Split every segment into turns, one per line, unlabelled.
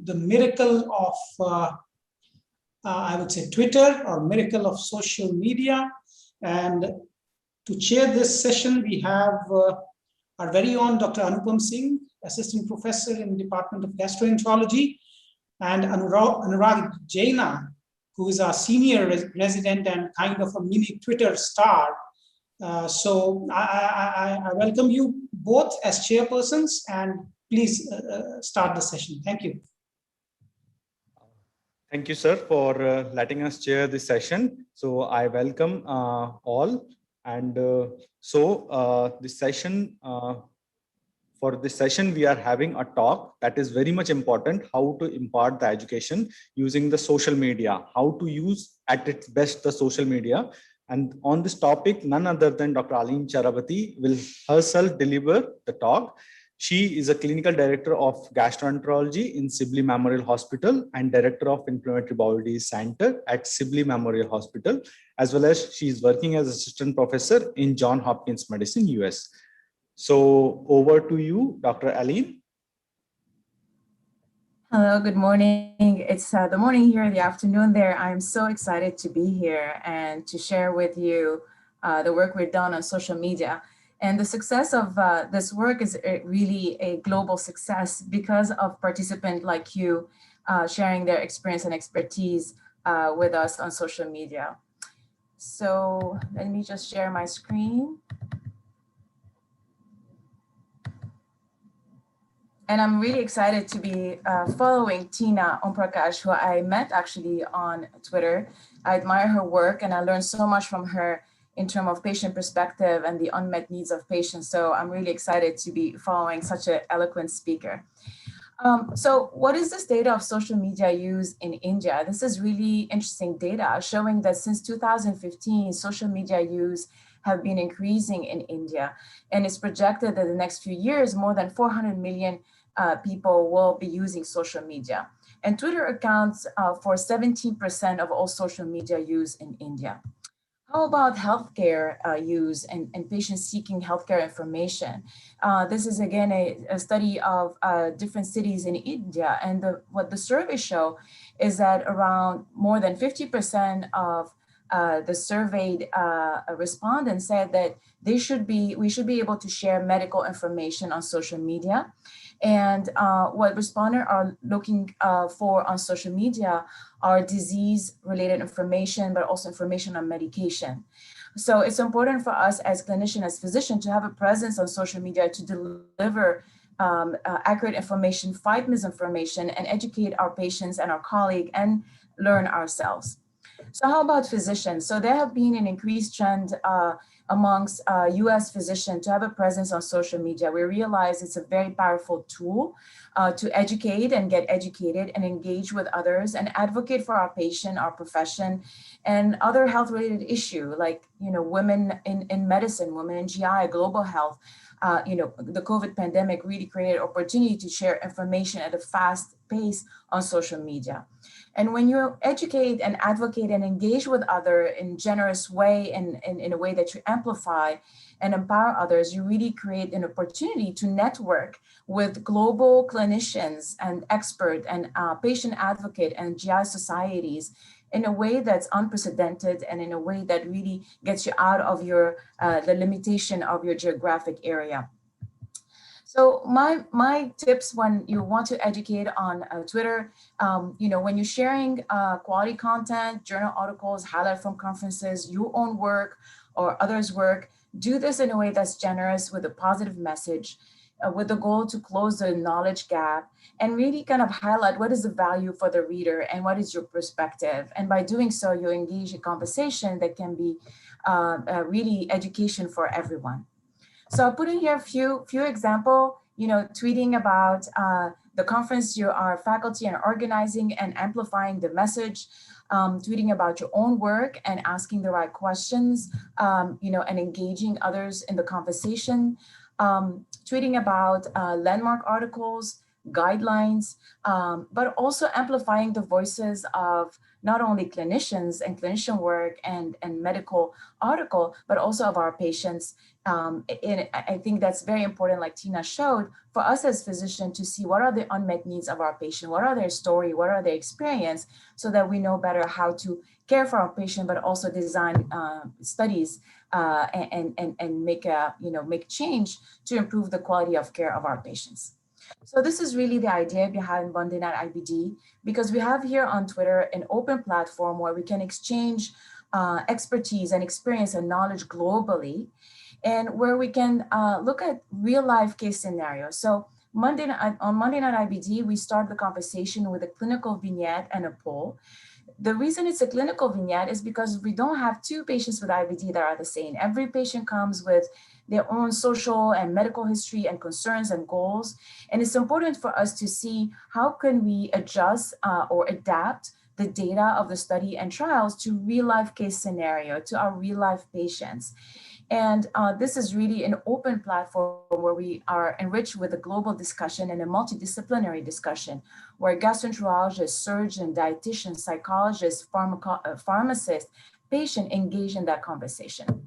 the miracle of, I would say, Twitter, or miracle of social media. And to chair this session, we have our very own Dr. Anupam Singh, Assistant Professor in the Department of Gastroenterology, and Anuraag Jena, who is our senior resident and kind of a mini Twitter star. So I welcome you both as chairpersons, and please start the session. Thank you.
Thank you, sir, for letting us chair this session. So I welcome all. And this session, for this session, we are having a talk that is very much important: how to impart the education using the social media, how to use at its best the social media. And on this topic, none other than Dr. Aline Charabaty will herself deliver the talk. She is a clinical director of gastroenterology in Sibley Memorial Hospital and director of inflammatory bowel disease center at Sibley Memorial Hospital, as well as she is working as assistant professor in Johns Hopkins Medicine, US. So over to you, Dr. Aline.
Hello, good morning. It's the morning here, the afternoon there. I'm so excited to be here and to share with you the work we've done on social media. And the success of this work is really a global success because of participants like you sharing their experience and expertise with us on social media. So let me just share my screen. And I'm really excited to be following Tina Omprakash, who I met actually on Twitter. I admire her work and I learned so much from her in terms of patient perspective and the unmet needs of patients. So I'm really excited to be following such an eloquent speaker. So what is this data of social media use in India? This is really interesting data showing that since 2015, social media use have been increasing in India. And it's projected that in the next few years, more than 400 million people will be using social media. And Twitter accounts for 17% of all social media use in India. How about healthcare use and patients seeking healthcare information? This is again a study of different cities in India, and what the survey show is that around more than 50% of the surveyed respondents said that we should be able to share medical information on social media. And what respondents are looking for on social media are disease-related information, but also information on medication. So it's important for us as clinicians, as physicians, to have a presence on social media to deliver accurate information, fight misinformation, and educate our patients and our colleagues and learn ourselves. So how about physicians? So there have been an increased trend amongst US physicians to have a presence on social media. We realize it's a very powerful tool to educate and get educated and engage with others and advocate for our patient, our profession, and other health-related issue like, women in medicine, women in GI, global health. The COVID pandemic really created opportunity to share information at a fast pace on social media. And when you educate and advocate and engage with others in a generous way and in a way that you amplify and empower others, you really create an opportunity to network with global clinicians and experts and patient advocate and GI societies in a way that's unprecedented and in a way that really gets you out of the limitation of your geographic area. So my tips when you want to educate on Twitter, when you're sharing quality content, journal articles, highlight from conferences, your own work or others' work, do this in a way that's generous with a positive message, with the goal to close the knowledge gap and really kind of highlight what is the value for the reader and what is your perspective. And by doing so, you engage in conversation that can be really education for everyone. So I'll put in here a few example, tweeting about the conference you are faculty and organizing and amplifying the message, tweeting about your own work and asking the right questions, and engaging others in the conversation, tweeting about landmark articles, guidelines, but also amplifying the voices of not only clinicians and clinician work and medical article, but also of our patients. I think that's very important, like Tina showed, for us as physicians to see what are the unmet needs of our patient, what are their story, what are their experience, so that we know better how to care for our patient, but also design studies and make change to improve the quality of care of our patients. So this is really the idea behind Monday Night IBD, because we have here on Twitter an open platform where we can exchange expertise and experience and knowledge globally, and where we can look at real life case scenarios. So on Monday Night IBD, we start the conversation with a clinical vignette and a poll. The reason it's a clinical vignette is because we don't have two patients with IBD that are the same. Every patient comes with their own social and medical history and concerns and goals. And it's important for us to see how can we adjust or adapt the data of the study and trials to real life case scenario, to our real life patients. And this is really an open platform where we are enriched with a global discussion and a multidisciplinary discussion, where gastroenterologists, surgeons, dietitians, psychologists, pharmacists, patients engage in that conversation.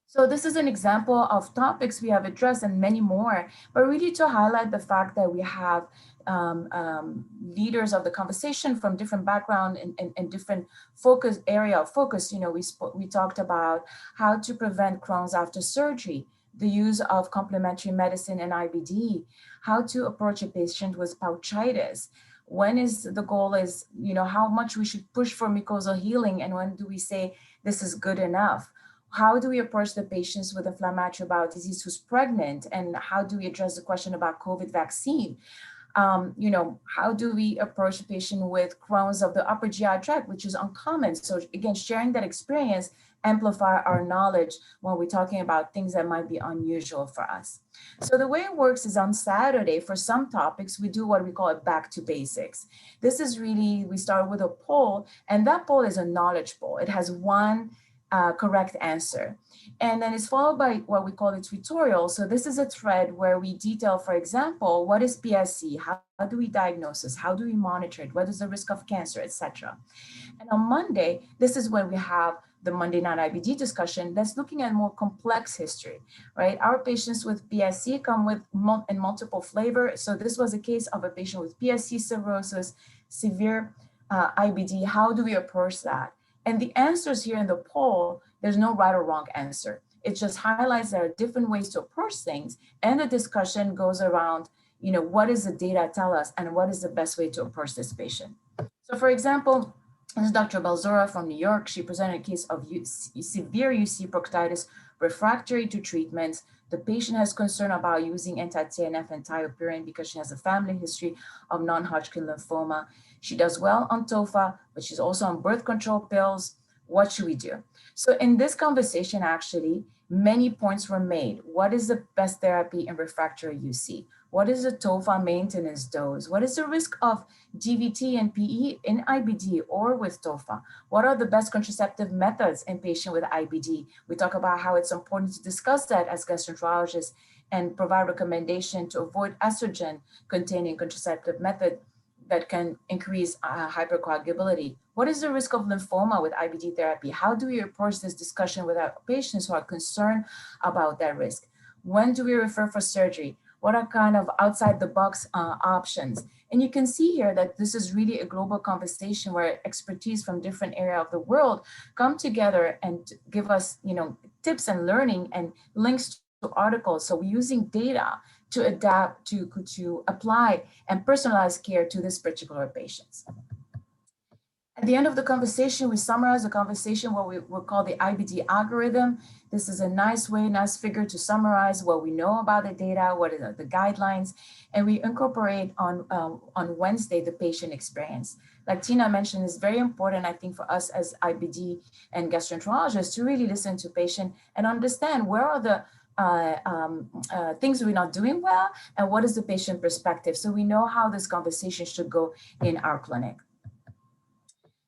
So this is an example of topics we have addressed and many more, but really to highlight the fact that we have leaders of the conversation from different background and different area of focus. You know, we talked about how to prevent Crohn's after surgery, the use of complementary medicine and IBD, how to approach a patient with pouchitis. When is the goal is, you know, how much we should push for mucosal healing, and when do we say this is good enough? How do we approach the patients with inflammatory bowel disease who's pregnant, and how do we address the question about COVID vaccine? You know, how do we approach a patient with Crohn's of the upper GI tract, which is uncommon? So again, sharing that experience, amplify our knowledge when we're talking about things that might be unusual for us. So the way it works is on Saturday, for some topics, we do what we call a back to basics. This is really, we start with a poll, and that poll is a knowledge poll. It has one correct answer. And then it's followed by what we call a tutorial. So this is a thread where we detail, for example, what is PSC? How do we diagnose this? How do we monitor it? What is the risk of cancer, etc. And on Monday, this is when we have the Monday Night IBD discussion that's looking at more complex history, right? Our patients with PSC come with multiple flavor. So this was a case of a patient with PSC cirrhosis, severe IBD. How do we approach that? And the answers here in the poll, there's no right or wrong answer. It just highlights there are different ways to approach things. And the discussion goes around, you know, what does the data tell us and what is the best way to approach this patient? So for example, this is Dr. Balzora from New York. She presented a case of severe UC proctitis refractory to treatments. The patient has concern about using anti-TNF and thiopurine because she has a family history of non-Hodgkin lymphoma. She does well on TOFA, but she's also on birth control pills. What should we do? So in this conversation, actually, many points were made. What is the best therapy in refractory UC? What is the TOFA maintenance dose? What is the risk of GVT and PE in IBD or with TOFA? What are the best contraceptive methods in patients with IBD? We talk about how it's important to discuss that as gastroenterologists and provide recommendation to avoid estrogen-containing contraceptive method that can increase hypercoagulability. What is the risk of lymphoma with IBD therapy? How do we approach this discussion with our patients who are concerned about that risk? When do we refer for surgery? What are kind of outside the box options? And you can see here that this is really a global conversation where expertise from different areas of the world come together and give us, you know, tips and learning and links to articles. So we're using data to adapt, to apply and personalize care to this particular patients. At the end of the conversation, we summarize the conversation, what we will call the IBD algorithm. This is a nice way, nice figure to summarize what we know about the data, what are the guidelines, and we incorporate on Wednesday the patient experience. Like Tina mentioned, it's very important, I think, for us as IBD and gastroenterologists to really listen to patient and understand where are the things we're not doing well and what is the patient perspective, so we know how this conversation should go in our clinic.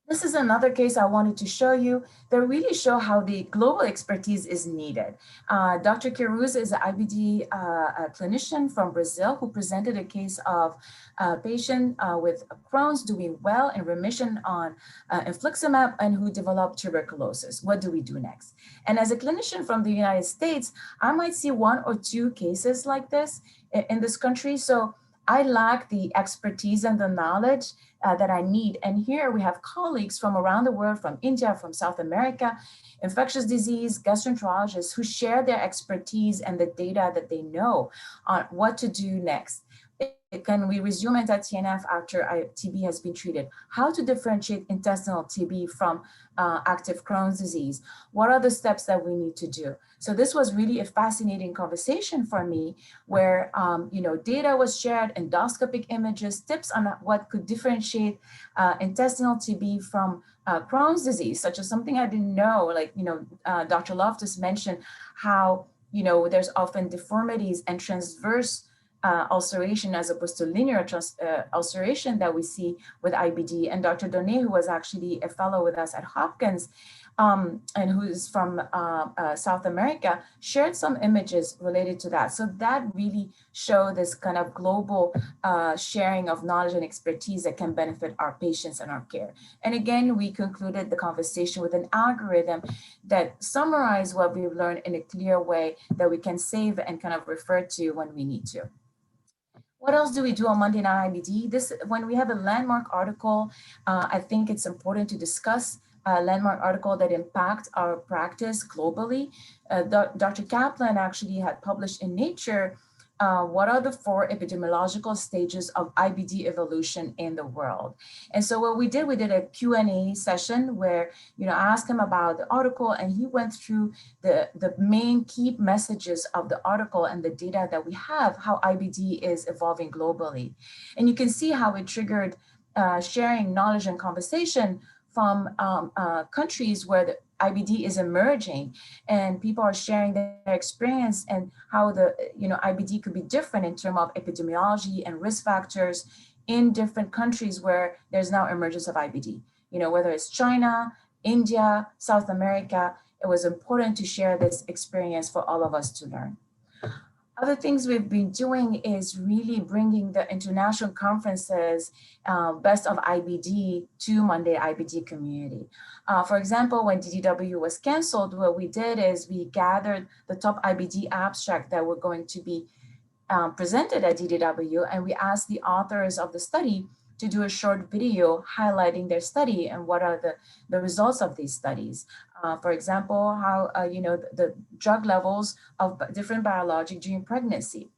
This is another case I wanted to show you that really show how the global expertise is needed. Dr. Queiroz is an IBD a clinician from Brazil who presented a case of a patient with Crohn's doing well in remission on infliximab and who developed tuberculosis. What do we do next? And as a clinician from the United States, I might see 1 or 2 cases like this in this country. So I lack the expertise and the knowledge that I need. And here we have colleagues from around the world, from India, from South America, infectious disease, gastroenterologists who share their expertise and the data that they know on what to do next. Can we resume anti-TNF after TB has been treated? How to differentiate intestinal TB from active Crohn's disease? What are the steps that we need to do? So this was really a fascinating conversation for me where, data was shared, endoscopic images, tips on what could differentiate intestinal TB from Crohn's disease, such as something I didn't know, Dr. Loftus mentioned how, there's often deformities and transverse ulceration as opposed to linear ulceration that we see with IBD. And Dr. Donay, who was actually a fellow with us at Hopkins and who's from South America, shared some images related to that. So that really showed this kind of global sharing of knowledge and expertise that can benefit our patients and our care. And again, we concluded the conversation with an algorithm that summarized what we've learned in a clear way that we can save and kind of refer to when we need to. What else do we do on Monday Night IBD? When we have a landmark article, I think it's important to discuss a landmark article that impact our practice globally. Dr. Kaplan actually had published in Nature, what are the 4 epidemiological stages of IBD evolution in the world? And so what we did a Q&A session where, I asked him about the article and he went through the main key messages of the article and the data that we have, how IBD is evolving globally. And you can see how it triggered sharing knowledge and conversation from countries where the IBD is emerging and people are sharing their experience and how the IBD could be different in terms of epidemiology and risk factors in different countries where there's now emergence of IBD. Whether it's China, India, South America, it was important to share this experience for all of us to learn. Other things we've been doing is really bringing the international conferences, Best of IBD, to Monday IBD community. For example, when DDW was canceled, what we did is we gathered the top IBD abstract that were going to be presented at DDW, and we asked the authors of the study to do a short video highlighting their study and what are the results of these studies. For example, how, the drug levels of different biologic during pregnancy.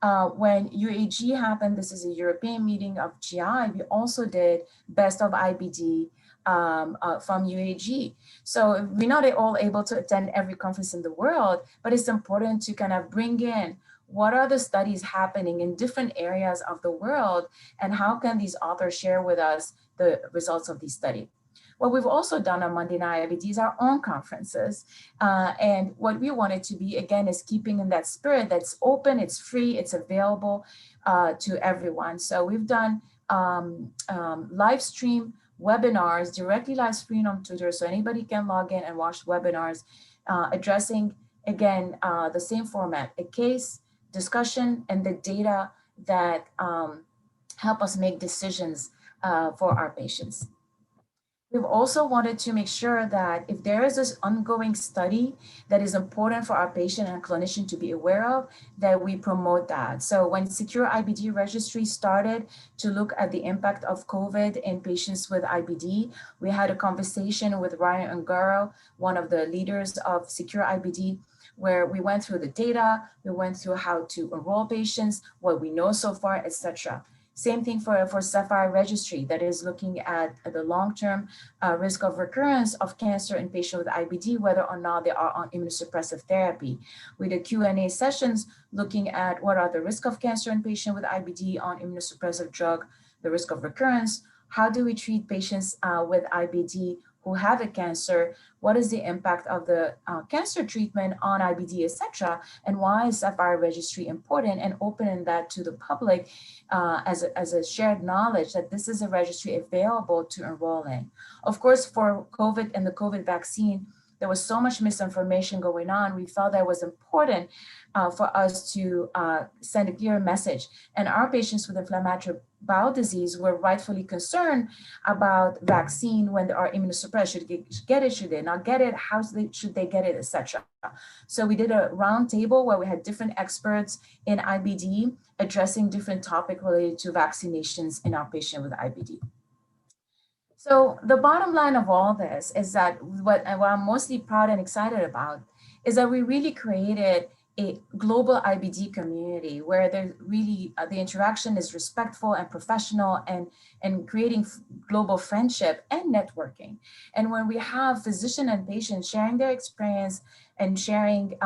When UAG happened, this is a European meeting of GI, we also did Best of IBD from UAG. So we're not all able to attend every conference in the world, but it's important to kind of bring in what are the studies happening in different areas of the world and how can these authors share with us the results of these studies. What we've also done on Monday Night IBD is our own conferences. And what we wanted to be, again, is keeping in that spirit that's open, it's free, it's available to everyone. So we've done live stream webinars, directly live stream on Twitter, so anybody can log in and watch webinars addressing, again, the same format, a case, discussion, and the data that help us make decisions for our patients. We've also wanted to make sure that if there is this ongoing study that is important for our patient and clinician to be aware of, that we promote that. So when Secure IBD Registry started to look at the impact of COVID in patients with IBD, we had a conversation with Ryan Ungaro, one of the leaders of Secure IBD, where we went through the data, we went through how to enroll patients, what we know so far, etc. Same thing for Sapphire Registry that is looking at the long-term risk of recurrence of cancer in patients with IBD, whether or not they are on immunosuppressive therapy. We did Q&A sessions looking at what are the risk of cancer in patients with IBD on immunosuppressive drug, the risk of recurrence, how do we treat patients with IBD who have a cancer, what is the impact of the cancer treatment on IBD, etc., and why is Sapphire Registry important, and opening that to the public as a shared knowledge that this is a registry available to enroll in. Of course, for COVID and the COVID vaccine, there was so much misinformation going on. We felt that it was important for us to send a clear message. And our patients with inflammatory bowel disease were rightfully concerned about vaccine when they are immunosuppressed. Should they get it? Should they not get it? How should they get it, etc. So we did a round table where we had different experts in IBD addressing different topics related to vaccinations in our patient with IBD. So the bottom line of all this is that what I'm mostly proud and excited about is that we really created a global IBD community where there really the interaction is respectful and professional, and creating global friendship and networking. And when we have physician and patients sharing their experience and sharing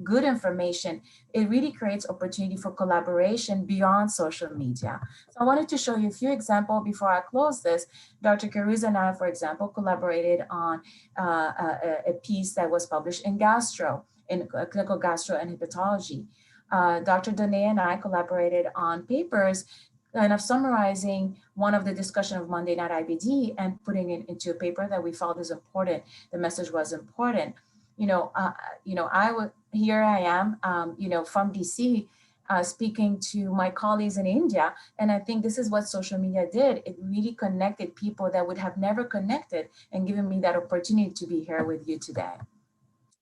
good information, it really creates opportunity for collaboration beyond social media. So I wanted to show you a few examples before I close this. Dr. Caruza and I, for example, collaborated on a piece that was published in Gastro, in clinical gastro and hepatology. Dr. Danae and I collaborated on papers kind of summarizing one of the discussion of Monday Night IBD and putting it into a paper that we felt is important. The message was important. Here I am, from DC, speaking to my colleagues in India. And I think this is what social media did. It really connected people that would have never connected and given me that opportunity to be here with you today.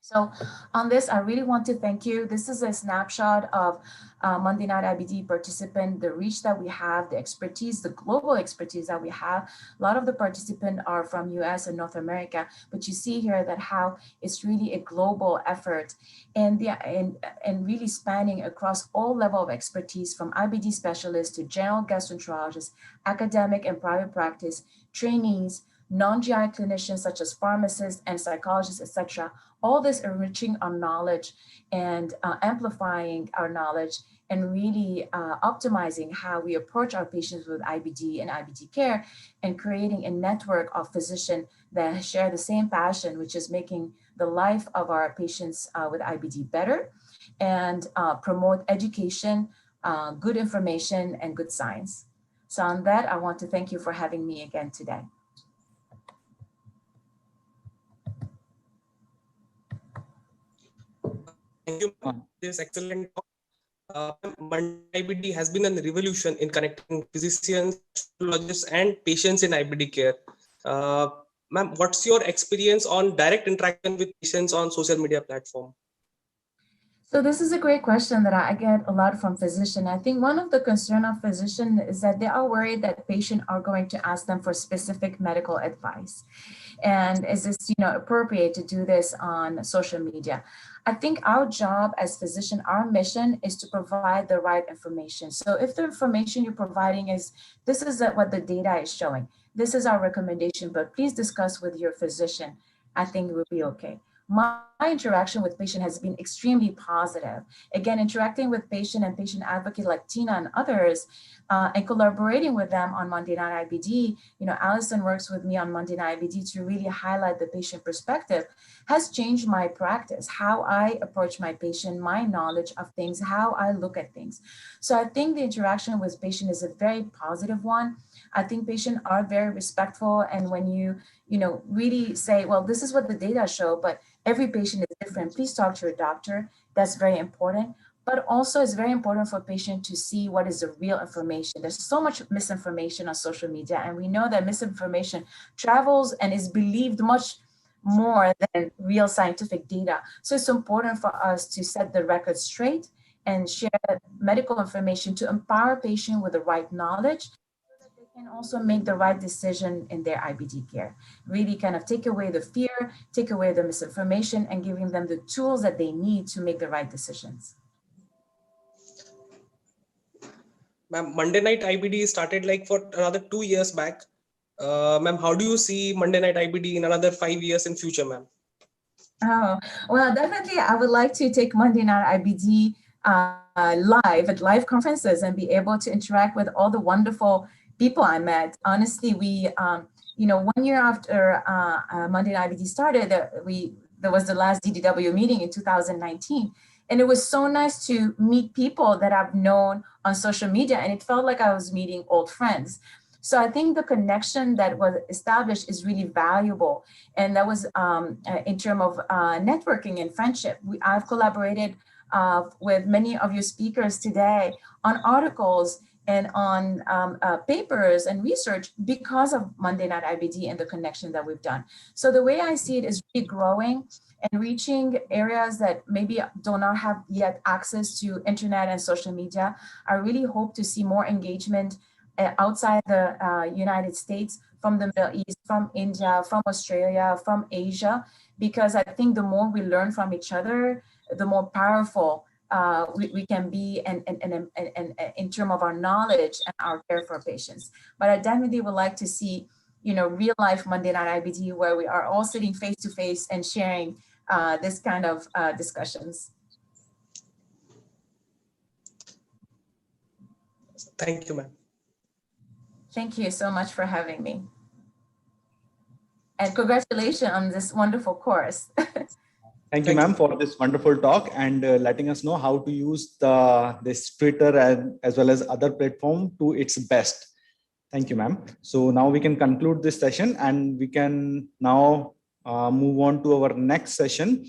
So on this, I really want to thank you. This is a snapshot of Monday Night IBD participant, the reach that we have, the expertise, the global expertise that we have. A lot of the participants are from US and North America, but you see here that how it's really a global effort and really spanning across all level of expertise, from IBD specialists to general gastroenterologists, academic and private practice, trainees, non-GI clinicians such as pharmacists and psychologists, etc. All this enriching our knowledge and amplifying our knowledge, and really optimizing how we approach our patients with IBD and IBD care, and creating a network of physicians that share the same passion, which is making the life of our patients with IBD better, and promote education, good information, and good science. So on that, I want to thank you for having me again today.
Thank you for this excellent talk. Monday IBD has been a revolution in connecting physicians, astrologists, and patients in IBD care. Ma'am, what's your experience on direct interaction with patients on social media platform?
So this is a great question that I get a lot from physicians. I think one of the concern of physicians is that they are worried that patients are going to ask them for specific medical advice. And is this, appropriate to do this on social media? I think our job as physician, our mission is to provide the right information. So if the information you're providing is, this is what the data is showing, this is our recommendation, but please discuss with your physician, I think it will be okay. My interaction with patient has been extremely positive. Again, interacting with patient and patient advocate like Tina and others, and collaborating with them on Monday Night IBD. Allison works with me on Monday Night IBD to really highlight the patient perspective, has changed my practice, how I approach my patient, my knowledge of things, how I look at things. So I think the interaction with patient is a very positive one. I think patients are very respectful. And when you really say, well, this is what the data show, but every patient is different, please talk to your doctor. That's very important. But also it's very important for a patient to see what is the real information. There's so much misinformation on social media, and we know that misinformation travels and is believed much more than real scientific data. So it's important for us to set the record straight and share medical information to empower patients with the right knowledge, can also make the right decision in their IBD care. Really kind of take away the fear, take away the misinformation, and giving them the tools that they need to make the right decisions.
Ma'am, Monday Night IBD started like for another 2 years back. Ma'am, how do you see Monday Night IBD in another 5 years in future, ma'am?
Oh, well, definitely I would like to take Monday Night IBD live at live conferences and be able to interact with all the wonderful people I met. Honestly, we 1 year after Monday Night IBD started, there was the last DDW meeting in 2019. And it was so nice to meet people that I've known on social media, and it felt like I was meeting old friends. So I think the connection that was established is really valuable. And that was in terms of networking and friendship. I've collaborated with many of your speakers today on articles and on papers and research because of Monday Night IBD and the connection that we've done. So the way I see it is really growing and reaching areas that maybe do not have yet access to internet and social media. I really hope to see more engagement outside the United States, from the Middle East, from India, from Australia, from Asia, because I think the more we learn from each other, the more powerful we can be and in terms of our knowledge and our care for patients. But I definitely would like to see, real life Monday Night IBD where we are all sitting face to face and sharing this kind of discussions.
Thank you, ma'am.
Thank you so much for having me. And congratulations on this wonderful course.
Thank you, ma'am, for this wonderful talk and letting us know how to use this Twitter as well as other platform to its best. Thank you, ma'am. So now we can conclude this session and we can now move on to our next session.